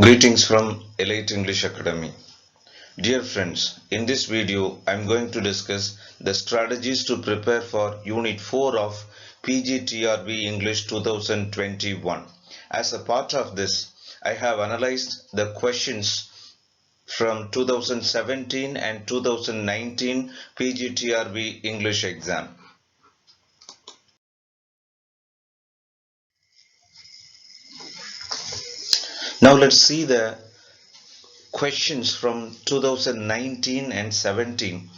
Greetings from Elite English Academy. Dear friends, in this video I am going to discuss the strategies to prepare for Unit 4 of PGTRB English 2021. As a part of this, I have analyzed the questions from 2017 and 2019 PGTRB English exam. Now let's see the questions from 2019 and 17.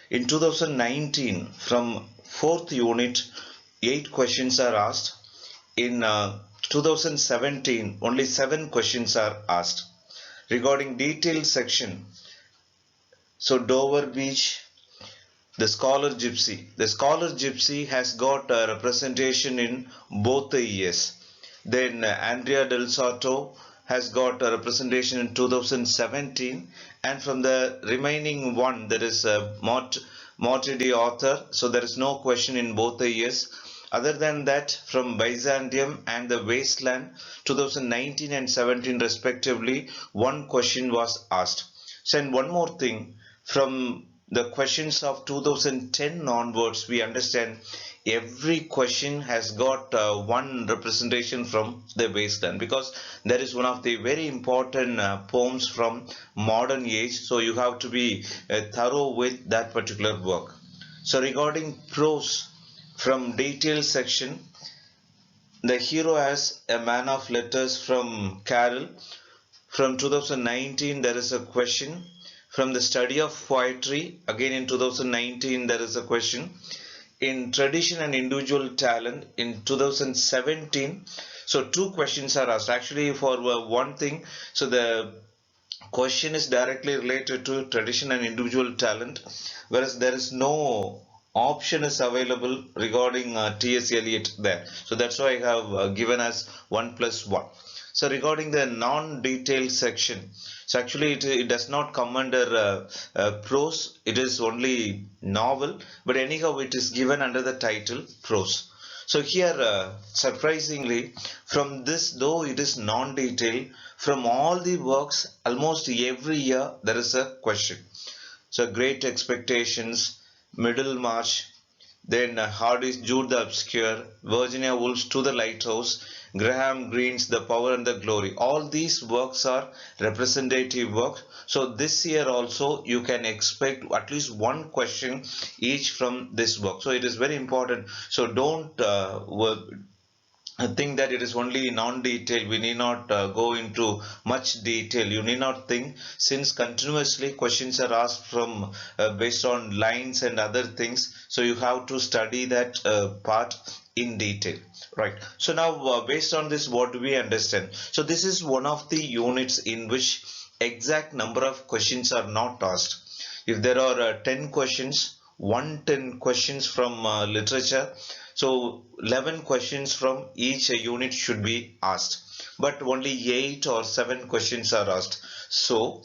In 2019, from 4th unit, 8 questions are asked. In 2017, only 7 questions are asked. Regarding detailed section, so Dover Beach, the Scholar Gypsy. The Scholar Gypsy has got a representation in both the years. Then Andrea Del Sarto has got a representation in 2017, and from the remaining one there is a Morte the author, so there is no question in both the years. Other than that, from Byzantium and the Wasteland 2019 and 17 respectively, one question was asked. So, and one more thing, from the questions of 2010 onwards, we understand every question has got one representation from the Wasteland, because there is one of the very important poems from modern age, so you have to be thorough with that particular work. So regarding prose, from detail section, the hero has a man of letters from Carol. From 2019 there is a question. From the study of poetry, again in 2019 there is a question. In tradition and individual talent in 2017, so 2 questions are asked actually for one thing. So the question is directly related to tradition and individual talent, whereas there is no option is available regarding T.S. Eliot there. So that's why I have given as 1 plus 1. So regarding the non-detailed section, so actually it does not come under prose, it is only novel, but anyhow it is given under the title prose. So here surprisingly, from this, though it is non-detailed, from all the works almost every year there is a question. So Great Expectations, Middlemarch, then Hardy's Jude the Obscure, Virginia Woolf's To the Lighthouse, Graham Greene's The Power and the Glory. All these works are representative works. So this year also you can expect at least one question each from this work. So it is very important. So don't think that it is only non-detail. We need not go into much detail. You need not think, since continuously questions are asked from based on lines and other things, so you have to study that part in detail, right? So now based on this, what do we understand? So this is one of the units in which exact number of questions are not asked. If there are 10 questions, 110 questions from literature, so 11 questions from each unit should be asked, but only 8 or 7 questions are asked. So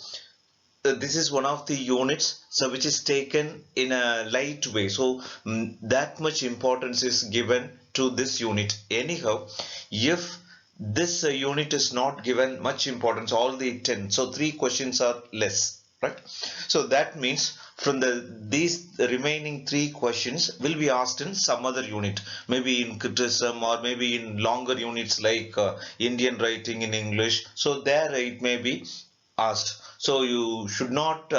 this is one of the units, so which is taken in a light way. So that much importance is given to this unit. Anyhow, if this unit is not given much importance, all the 10, so 3 questions are less, right? So that means from these remaining 3 questions will be asked in some other unit, maybe in criticism or maybe in longer units like Indian writing in English. So there it may be asked. So you should not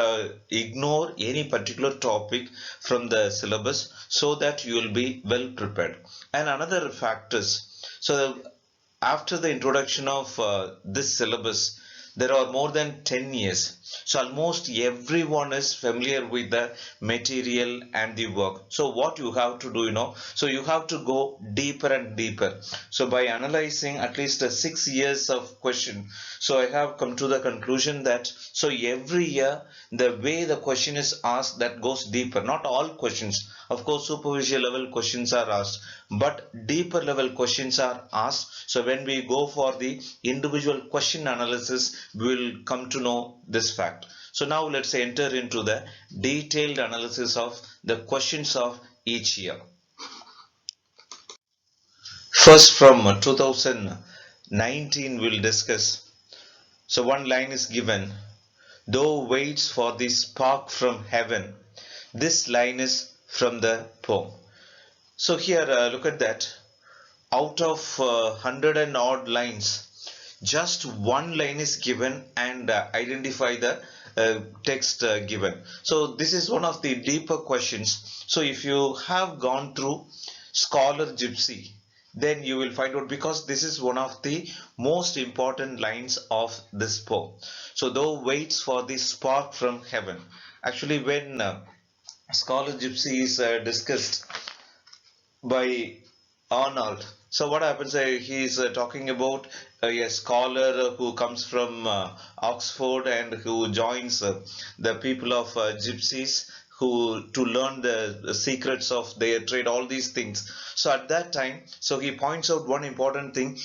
ignore any particular topic from the syllabus, so that you will be well prepared. And another fact is, so after the introduction of this syllabus, there are more than 10 years. So almost everyone is familiar with the material and the work. So what you have to do, so you have to go deeper and deeper. So by analyzing at least 6 years of question, so I have come to the conclusion that so every year the way the question is asked, that goes deeper. Not all questions, of course superficial level questions are asked, but deeper level questions are asked. So when we go for the individual question analysis, we will come to know this fact. So now let's enter into the detailed analysis of the questions of each year. First, from 2019 we'll discuss So one line is given, though waits for the spark from heaven. This line is from the poem. So here look at that. Out of 100 and odd lines, just one line is given and identify the text given. So this is one of the deeper questions. So if you have gone through Scholar Gypsy, then you will find out, because this is one of the most important lines of this poem. So though waits for the spark from heaven. Actually, when Scholar Gypsy is discussed by Arnold. So what happens? He is talking about a scholar who comes from Oxford and who joins the people of gypsies who to learn the secrets of their trade, all these things. So at that time, so he points out one important thing.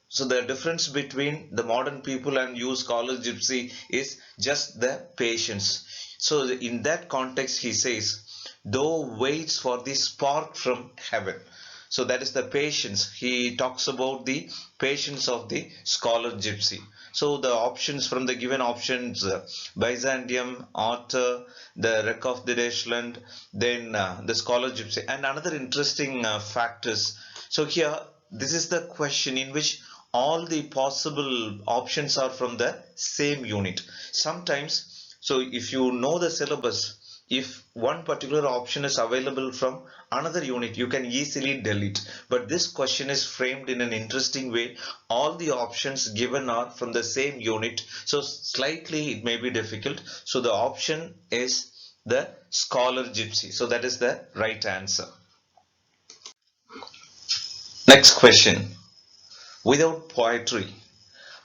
So the difference between the modern people and you scholar gypsy is just the patience. So in that context, he says, though waits for the spark from heaven. So that is the patience. He talks about the patience of the scholar gypsy. So the options from the given options, Byzantium, Arthur, the wreck of the Wasteland, then the scholar gypsy. And another interesting fact is, so here this is the question in which all the possible options are from the same unit. Sometimes, so if you know the syllabus, if one particular option is available from another unit, you can easily delete. But this question is framed in an interesting way. All the options given are from the same unit, so slightly it may be difficult. So the option is the scholar gypsy. So that is the right answer. Next question. Without poetry,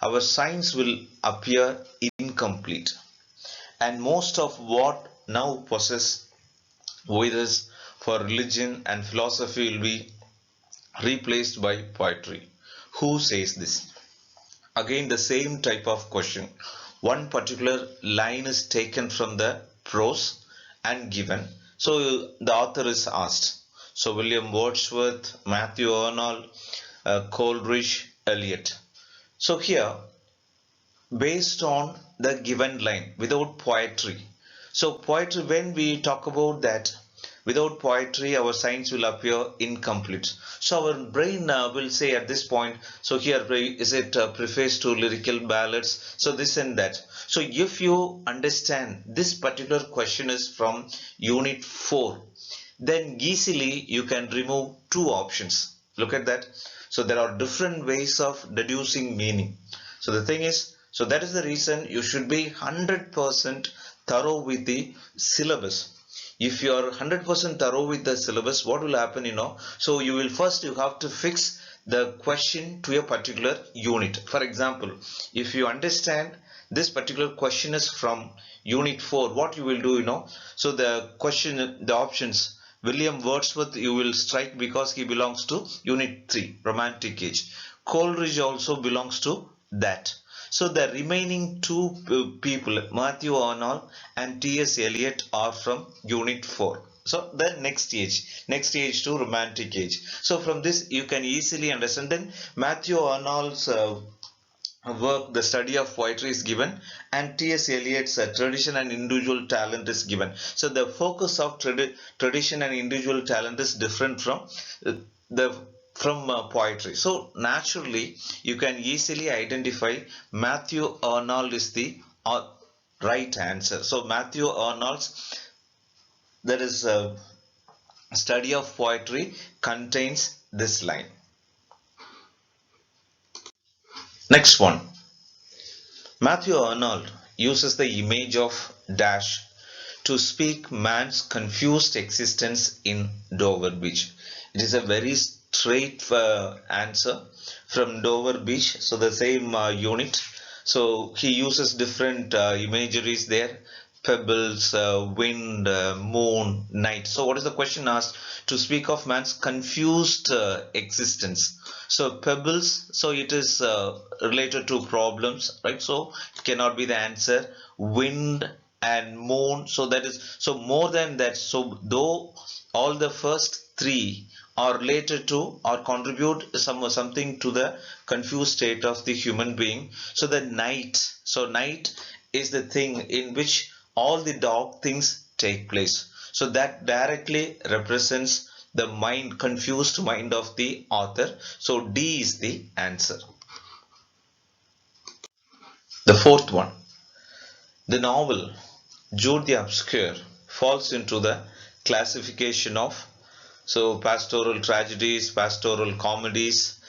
our science will appear incomplete, and most of what now possess with us for religion and philosophy will be replaced by poetry. Who says this? Again, the same type of question. One particular line is taken from the prose and given. So the author is asked. So William Wordsworth, Matthew Arnold, Coleridge, Eliot. So here, based on the given line, without poetry. So poetry, when we talk about that, without poetry our science will appear incomplete. So our brain will say at this point, so here is it preface to lyrical ballads, so this and that. So if you understand this particular question is from unit 4, then easily you can remove two options. Look at that. So there are different ways of deducing meaning. So the thing is, so that is the reason you should be 100% thorough with the syllabus. If you are 100% thorough with the syllabus, what will happen, so you will first, you have to fix the question to a particular unit. For example, if you understand this particular question is from unit 4, what you will do, so the question, the options, William Wordsworth you will strike because he belongs to unit 3, romantic age. Coleridge also belongs to that. So the remaining two people, Matthew Arnold and T.S. Eliot, are from unit 4. So the next age to romantic age. So from this you can easily understand. Then Matthew Arnold's work, the study of poetry, is given, and T.S. Eliot's tradition and individual talent is given. So the focus of tradition and individual talent is different from the poetry. So naturally you can easily identify Matthew Arnold is the right answer. So Matthew Arnold's, that is study of poetry, contains this line. Next one. Matthew Arnold uses the image of dash to speak man's confused existence in Dover Beach. It is a very straight answer from Dover Beach, so the same unit. So he uses different imageries there: pebbles, wind, moon, night. So what is the question asked? To speak of man's confused existence. So pebbles, so it is related to problems, right? So it cannot be the answer. Wind and moon, so that is, so more than that. So though all the first three or related to or contribute something to the confused state of the human being. So the night, so night is the thing in which all the dark things take place. So that directly represents the mind, confused mind of the author. So D is the answer. The fourth one, the novel Jude the Obscure falls into the classification of pastoral tragedies, pastoral comedies,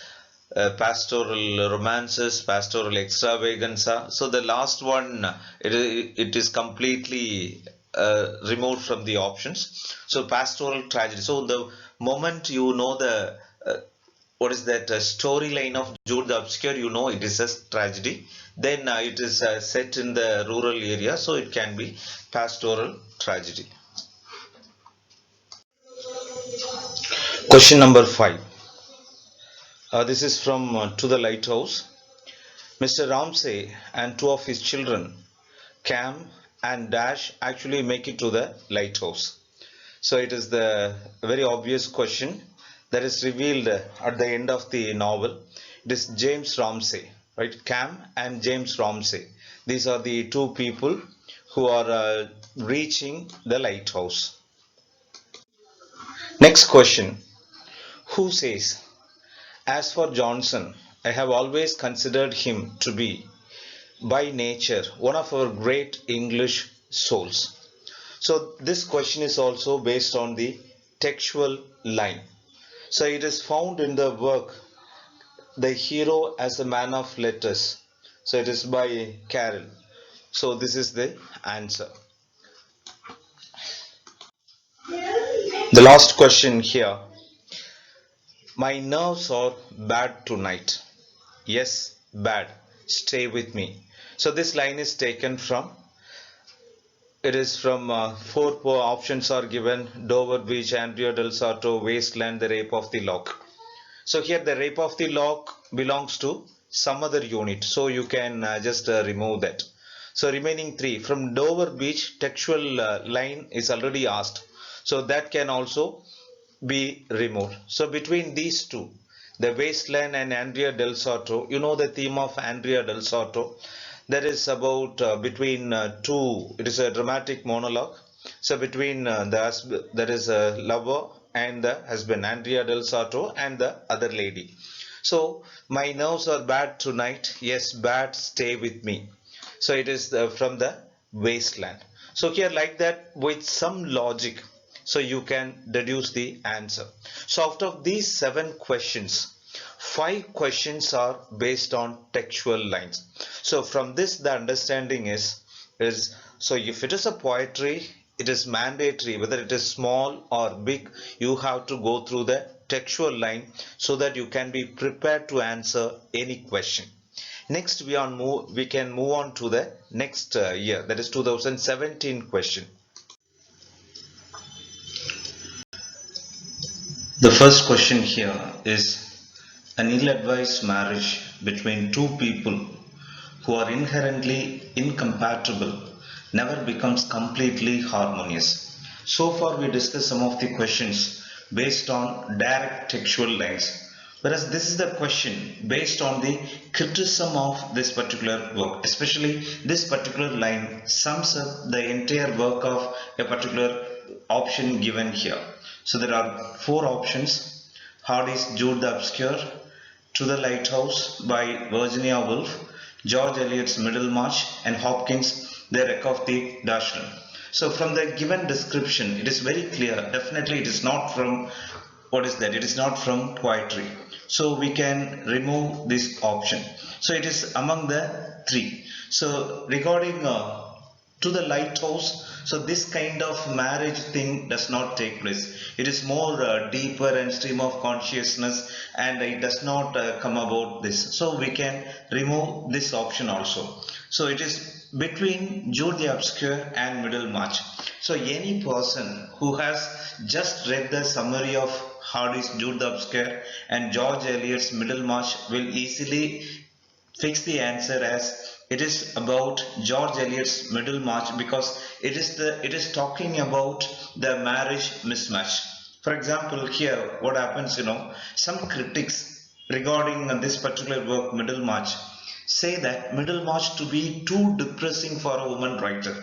pastoral romances, pastoral extravaganza. So the last one, it is completely removed from the options. So pastoral tragedy. So the moment you know the what is that storyline of Jude the Obscure, you know it is a tragedy. Then it is set in the rural area, so it can be pastoral tragedy. Question number 5. This is from To the Lighthouse. Mr. Ramsay and two of his children, Cam and Dash, actually make it to the lighthouse. So it is the very obvious question that is revealed at the end of the novel. It is James Ramsay, right? Cam and James Ramsay. These are the two people who are reaching the lighthouse. Next question. Who says, as for Johnson, I have always considered him to be, by nature, one of our great English souls. So this question is also based on the textual line. So it is found in the work The Hero as a Man of Letters. So it is by Carroll. So this is the answer. The last question here. My nerves are bad tonight. Yes, bad. Stay with me. So this line is taken from, it is from four options are given: Dover Beach, Andrea del Sarto, Wasteland, The Rape of the Lock. So here the Rape of the Lock belongs to some other unit. So you can just remove that. So remaining three, from Dover Beach, textual line is already asked. So that can also be removed. So between these two, the Wasteland and Andrea del Sarto, you know the theme of Andrea del Sarto. That is about between two, it is a dramatic monologue. So between there is a lover and the husband, Andrea del Sarto and the other lady. So my nerves are bad tonight. Yes, bad. Stay with me. So it is from the Wasteland. So here like that with some logic, so you can deduce the answer. So out of these 7 questions, 5 questions are based on textual lines. So from this the understanding is so if it is a poetry, it is mandatory, whether it is small or big, you have to go through the textual line so that you can be prepared to answer any question. Next we can move on to the next year, that is 2017 question. The first question here is, an ill-advised marriage between two people who are inherently incompatible never becomes completely harmonious. So far we discussed some of the questions based on direct textual lines, whereas this is the question based on the criticism of this particular work. Especially this particular line sums up the entire work of a particular option given here. So there are 4 options: Hardy's Jude the Obscure, To the Lighthouse by Virginia Woolf, George Eliot's Middlemarch, and Hopkins' The Wreck of the Dachshund. So from the given description, it is very clear, definitely it is not from, what is that, it is not from poetry. So we can remove this option. So it is among the 3. So regarding To the Lighthouse, so this kind of marriage thing does not take place. It is more deeper and stream of consciousness, and it does not come about this. So we can remove this option also. So it is between Jude the Obscure and Middlemarch. So any person who has just read the summary of Hardy's Jude the Obscure and George Eliot's Middlemarch will easily fix the answer as it is about George Eliot's Middlemarch, because it is talking about the marriage mismatch. For example, here what happens, some critics regarding this particular work, Middlemarch, say that Middlemarch to be too depressing for a woman writer,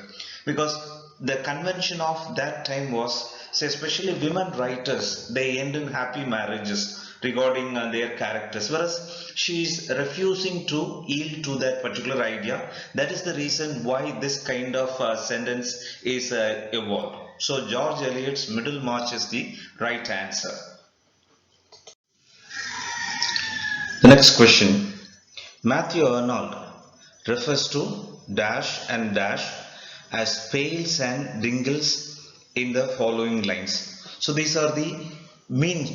because the convention of that time was, say, especially women writers, they end in happy marriages regarding their characters, whereas she is refusing to yield to that particular idea. That is the reason why this kind of sentence is evolved. So George Eliot's Middlemarch is the right answer. The next question. Matthew Arnold refers to dash and dash as pails and dingles in the following lines. So these are the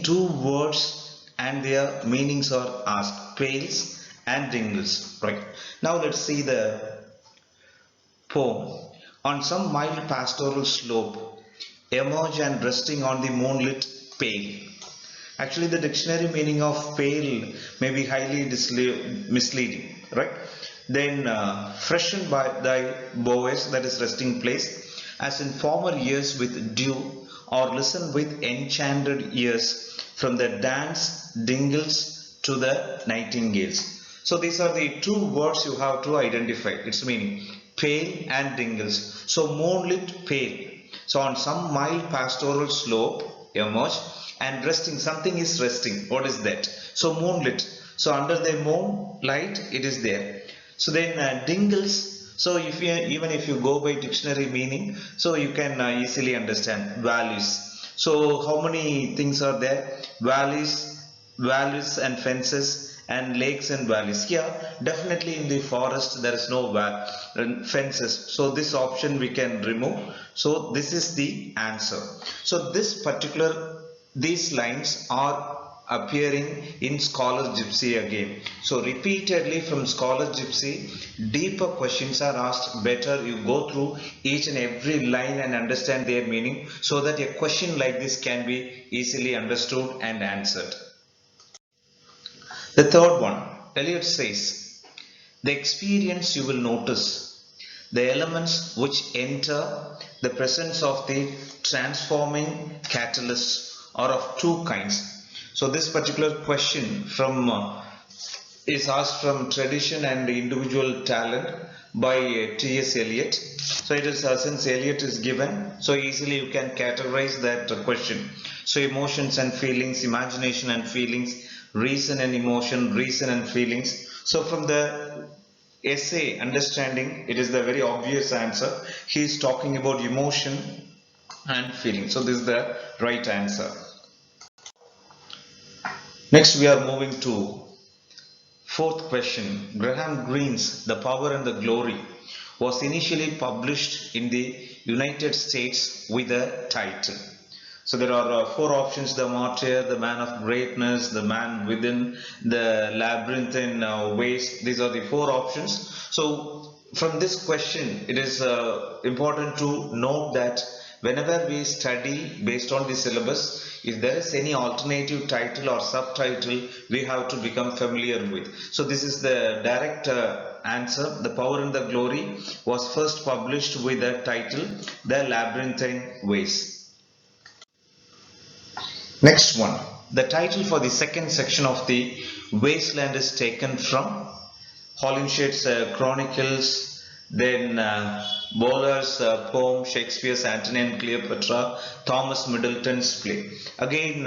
two words and their meanings are asked, pails and dingles, right? Now let's see the poem. On some mild pastoral slope, emerge and resting on the moonlit pale. Actually, the dictionary meaning of pale may be highly misleading, right? Then, freshened by thy bowers, that is resting place, as in former years with dew, or listen with enchanted ears from the dance dingles to the nightingales. So these are the two words you have to identify its meaning, pale and dingles. So moonlit pale. So on some mild pastoral slope emerge and resting, something is resting. What is that? So moonlit. So under the moonlight it is there. So then dingles. So if you, even if you go by dictionary meaning, so you can easily understand valleys. So how many things are there? Valleys and fences and lakes and valleys. Here definitely in the forest there is no fences, so this option we can remove. So this is the answer. So these lines are appearing in Scholar Gypsy again. So repeatedly from Scholar Gypsy, deeper questions are asked. Better you go through each and every line and understand their meaning, so that a question like this can be easily understood and answered. The third one, Eliot says, the experience you will notice, the elements which enter the presence of the transforming catalyst are of two kinds. So this particular question is asked from Tradition and Individual Talent by T.S. Eliot. So it is since Eliot is given, so easily you can categorize that question. So emotions and feelings, imagination and feelings, reason and emotion, reason and feelings. So from the essay understanding, it is the very obvious answer. He is talking about emotion and feeling. So this is the right answer. Next we are moving to fourth question. Graham Greene's The Power and the Glory was initially published in the United States with a title. So there are four options: the martyr, the man of greatness, the man within, the labyrinthine ways. These are the four options. So from this question, it is important to note that whenever we study based on the syllabus, if there is any alternative title or subtitle, we have to become familiar with. So this is the direct answer. The Power and the Glory was first published with the title The Labyrinthine Ways. Next one, the title for the second section of the Wasteland is taken from Holinshed's Chronicles, then Bowler's poem, Shakespeare's Antony and Cleopatra, Thomas Middleton's play. Again,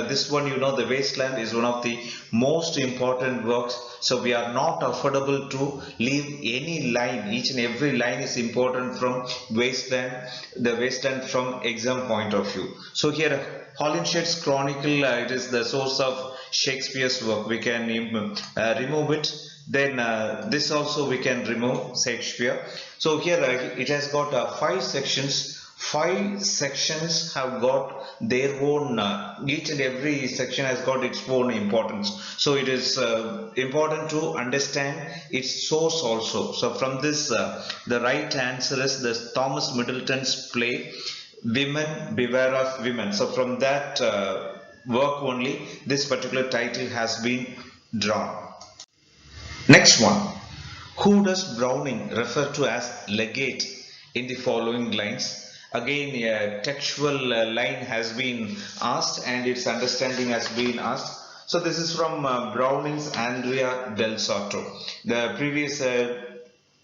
this one, the Wasteland is one of the most important works. So we are not affordable to leave any line. Each and every line is important from Wasteland, the Wasteland from exam point of view. So here, Holinshed's Chronicle, it is the source of Shakespeare's work. We can remove it. Then this also we can remove Shakespeare. So here it has got 5 sections. 5 sections have got their own, each and every section has got its own importance. So it is important to understand its source also. So from this, the right answer is the Thomas Middleton's play, Women Beware of Women. So from that work only this particular title has been drawn. Next one, who does Browning refer to as Legate in the following lines? Again, a textual line has been asked and its understanding has been asked. So this is from Browning's Andrea del Soto. The previous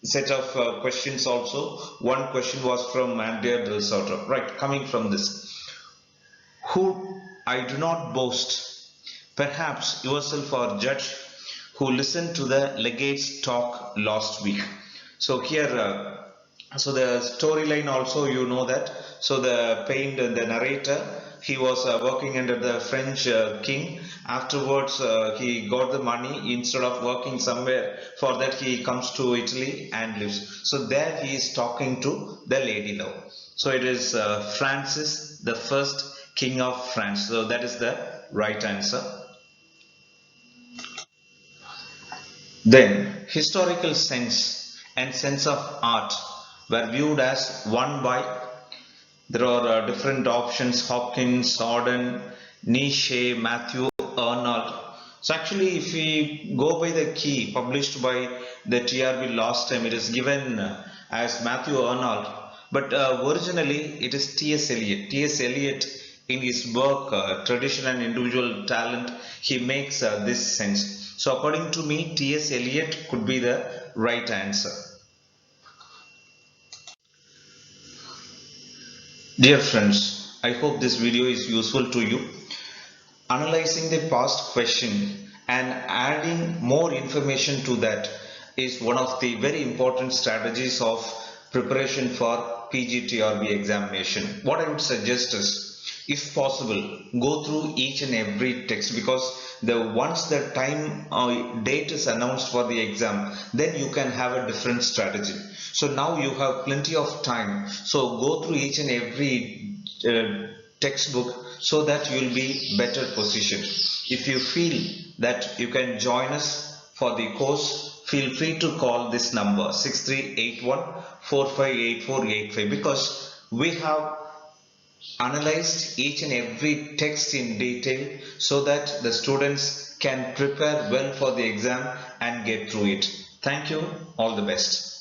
set of questions also, one question was from Andrea del Soto. Right, coming from this. Who I do not boast, perhaps yourself are judge who listened to the Legate's talk last week. So here, so the storyline also you know that. So the narrator, he was working under the French king. Afterwards, he got the money. Instead of working somewhere, for that he comes to Italy and lives. So there he is talking to the lady love. So it is Francis the first King of France. So that is the right answer. Then historical sense and sense of art were viewed as one by, there are different options: Hopkins, Auden, Nietzsche, Matthew, Arnold. So actually if we go by the key published by the TRB last time, it is given as Matthew Arnold, but originally it is T.S. Eliot. T.S. Eliot in his work Tradition and Individual Talent, he makes this sense. So according to me, T.S. Eliot could be the right answer. Dear friends, I hope this video is useful to you. Analyzing the past question and adding more information to that is one of the very important strategies of preparation for PGTRB examination. What I would suggest is, if possible, go through each and every text, because once the time date is announced for the exam, then you can have a different strategy. So now you have plenty of time, so go through each and every textbook, so that you will be better positioned. If you feel that you can join us for the course, feel free to call this number 6381 458485, because we have analyzed each and every text in detail, so that the students can prepare well for the exam and get through it. Thank you. All the best.